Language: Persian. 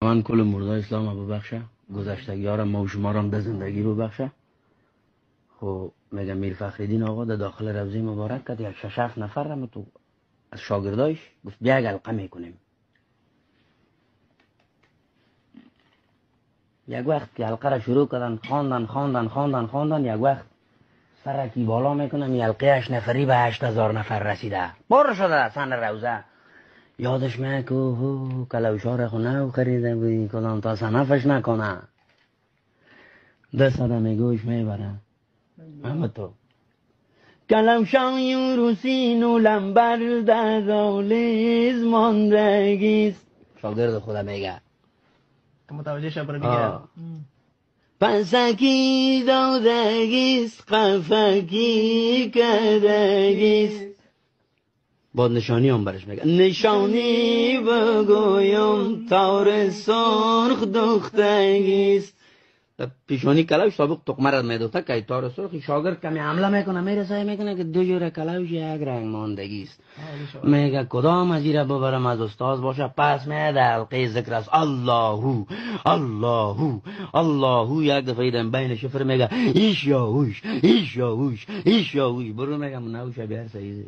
خداوند کل مردای اسلام ببخشه، گذشتگی‌ها را ما و شما را هم به زندگی ببخشه. خب میگم میر فخرالدین آقا در داخل روضه مبارک کرد، یک 6-7 نفر را تو از شاگردایش گفت بیا یک حلقه میکنیم. یک وقت که حلقه را شروع کردن خواندن یک وقت سرکی بالا میکنم این حلقه 8 نفری به 8000 نفر رسیده. بار شده سن روزه. یادش میاد که کلوشا را خونه خریده بودی کدام تا صنفش نکنه. دست آدم گوش میبره. اما تو کلوشای روسین و لنبر در دالیز ماندگیست. شاگرد خودم میگه متوجه شو برو بگیرم. پسکی دادگیست قفکی کدگیست. با نشانی هم برش میگه نشانی بگویم تار سرخ دختگیست. پیشانی کلاوش سابق تقمه را میدوخته که تار سرخی شاگرد کمی حمله میکنه میرسه میکنه که دو جور کلاوش یک رنگ ماندگیست. میگه کدام از ایره ببرم از استاد باشه. پس میده حلقه ذکر است اللهو اللهو اللهو. یک دفعه ایدم بین شفر میگه ایش یا هوش ایش یا هوش ایش یا هوش. برو میگم نوشه بیار سیزه.